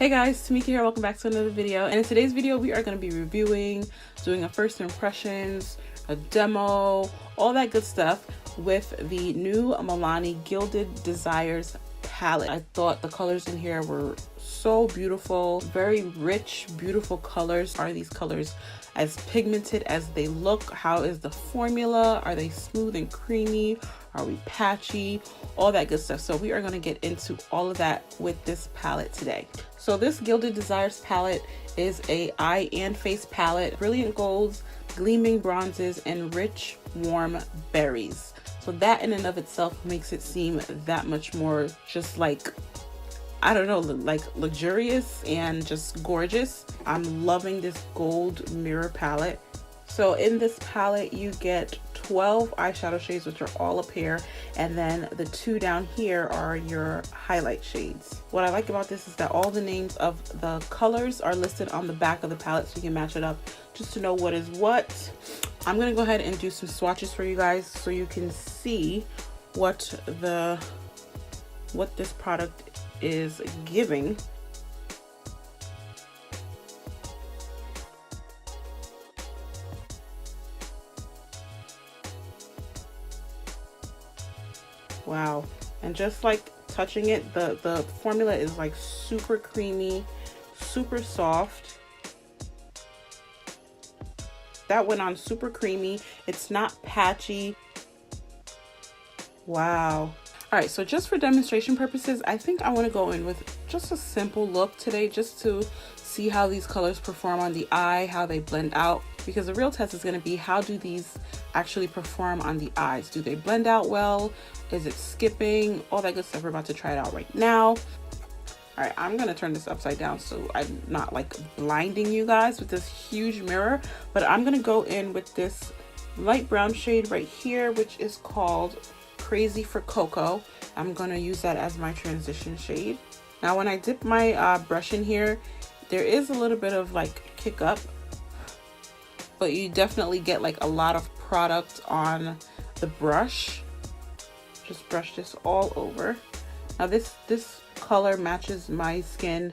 Hey guys, Tamika here. Welcome back to another video. And in today's video, we are going to be reviewing, doing a first impressions, a demo, all that good stuff with the new Milani Gilded Desires palette. I thought the colors in here were so beautiful, very rich, beautiful colors. Are these colors as pigmented as they look? How is the formula? Are they smooth and creamy? Are we patchy? All that good stuff. So we are going to get into all of that with this palette today. So this Gilded Desires palette is a eye and face palette. Brilliant golds, gleaming bronzes, and rich, warm berries. So that in and of itself makes it seem that much more just like, I don't know, like luxurious and just gorgeous. I'm loving this gold mirror palette. So in this palette, you get 12 eyeshadow shades, which are all up here, and then the two down here are your highlight shades. What I like about this is that all the names of the colors are listed on the back of the palette, so you can match it up just to know what is what. I'm gonna go ahead and do some swatches for you guys so you can see what this product is giving. Wow. And just like touching it, the formula is like super creamy, super soft. That went on super creamy. It's not patchy. Wow. All right, so just for demonstration purposes, I think I want to go in with just a simple look today, just to see how these colors perform on the eye, how they blend out, because the real test is going to be, how do these actually perform on the eyes? Do they blend out well? Is it skipping? All that good stuff. We're about to try it out right now. All right, I'm going to turn this upside down so I'm not like blinding you guys with this huge mirror, but I'm going to go in with this light brown shade right here, which is called Crazy for Cocoa. I'm going to use that as my transition shade. Now when I dip my brush in here, there is a little bit of like kick up, but you definitely get like a lot of product on the brush. Just brush this all over. Now this color matches my skin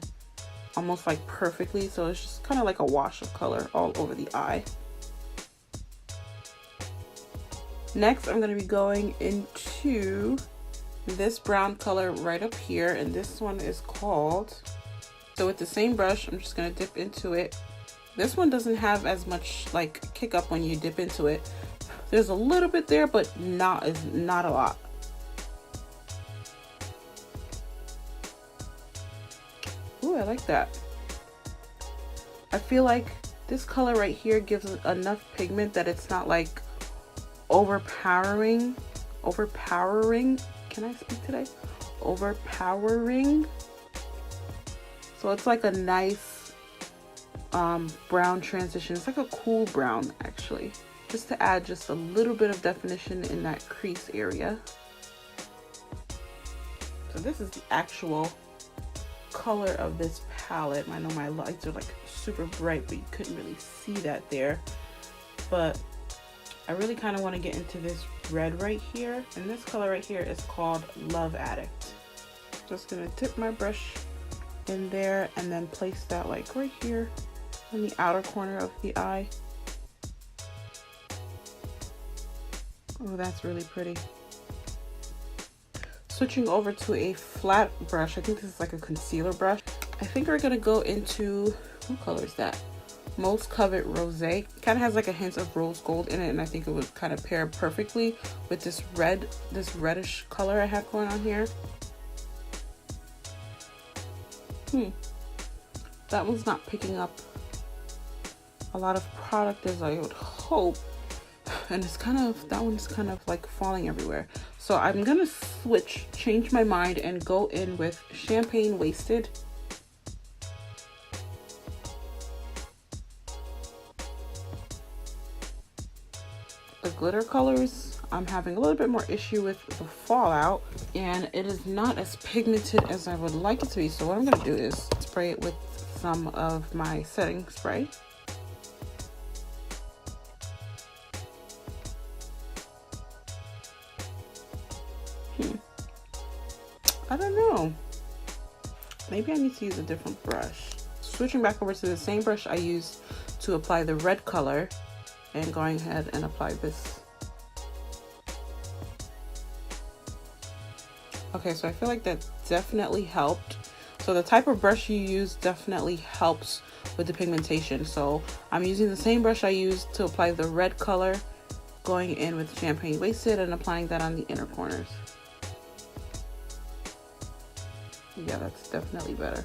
almost like perfectly, so it's just kind of like a wash of color all over the eye. Next, I'm going to be going into this brown color right up here, and this one is called, so with the same brush, I'm just going to dip into it. This one doesn't have as much like kick up when you dip into it. There's a little bit there, but not a lot. Ooh, I like that. I feel like this color right here gives enough pigment that it's not like overpowering. Can I speak today? Overpowering. So it's like a nice brown transition. It's like a cool brown actually, just to add just a little bit of definition in that crease area. So this is the actual color of this palette. I know my lights are like super bright, but you couldn't really see that there, but I really kind of want to get into this red right here, and this color right here is called Love Addict. Just gonna dip my brush in there and then place that like right here on the outer corner of the eye. Oh, that's really pretty. Switching over to a flat brush, I think this is like a concealer brush. I think we're gonna go into, what color is that? Most Covet Rosé. Kind of has like a hint of rose gold in it, and I think it would kind of pair perfectly with this red, this reddish color I have going on here. That one's not picking up a lot of product as I would hope, and it's kind of, that one's kind of like falling everywhere. So I'm gonna change my mind and go in with Champagne Wasted. The glitter colors, I'm having a little bit more issue with the fallout, and it is not as pigmented as I would like it to be. So what I'm gonna do is spray it with some of my setting spray. I don't know. Maybe I need to use a different brush. Switching back over to the same brush I used to apply the red color and going ahead and apply this. Okay, so I feel like that definitely helped. So the type of brush you use definitely helps with the pigmentation. So I'm using the same brush I used to apply the red color, going in with Champagne Wasted and applying that on the inner corners. Yeah, that's definitely better.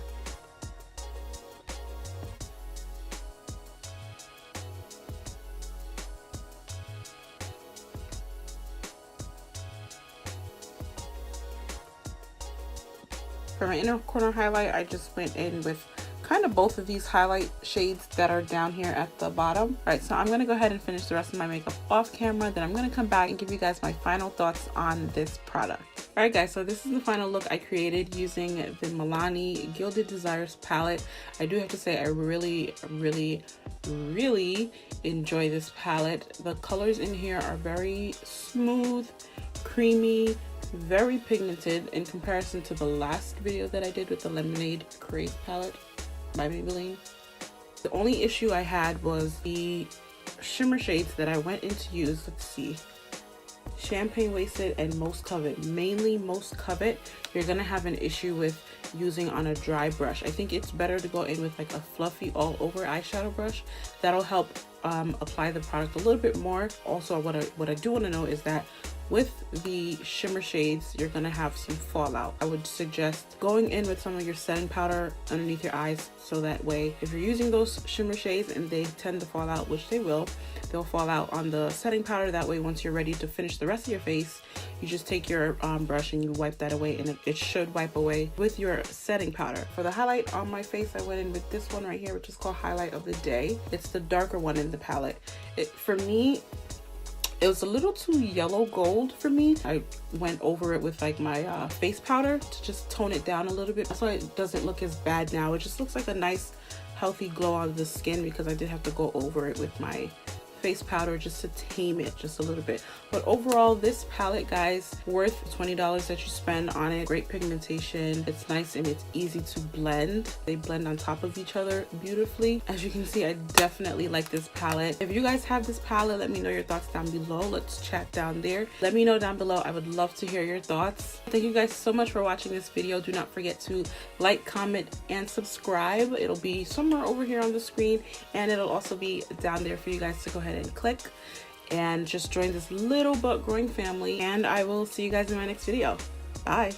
For my inner corner highlight, I just went in with kind of both of these highlight shades that are down here at the bottom. All right, so I'm gonna go ahead and finish the rest of my makeup off camera. Then I'm gonna come back and give you guys my final thoughts on this product. All right, guys, so this is the final look I created using the Milani Gilded Desires palette. I do have to say I really enjoy this palette. The colors in here are very smooth, creamy, very pigmented in comparison to the last video that I did with the Lemonade Craze palette by Maybelline. The only issue I had was the shimmer shades that I went in to use. Let's see. Champagne Wasted and Most Covet. Mainly Most Covet, you're gonna have an issue with using on a dry brush. I think it's better to go in with like a fluffy all over eyeshadow brush. That'll help apply the product a little bit more. Also, what I do want to know is that with the shimmer shades, you're gonna have some fallout. I would suggest going in with some of your setting powder underneath your eyes, so that way if you're using those shimmer shades and they tend to fall out, which they will, they'll fall out on the setting powder. That way once you're ready to finish the rest of your face, you just take your brush and you wipe that away, and it should wipe away with your setting powder. For the highlight on my face, I went in with this one right here, which is called Highlight of the Day. It's the darker one in the palette. For me, it was a little too yellow gold for me. I went over it with like my face powder to just tone it down a little bit. That's why it doesn't look as bad now. It just looks like a nice healthy glow on the skin, because I did have to go over it with my face powder just to tame it just a little bit. But overall, this palette, guys, worth $20 that you spend on it. Great pigmentation. It's nice and it's easy to blend. They blend on top of each other beautifully. As you can see, I definitely like this palette. If you guys have this palette, let me know your thoughts down below. Let's chat down there. Let me know down below. I would love to hear your thoughts. Thank you guys so much for watching this video. Do not forget to like, comment, and subscribe. It'll be somewhere over here on the screen, and it'll also be down there for you guys to go ahead and click and just join this little but growing family. And I will see you guys in my next video. Bye.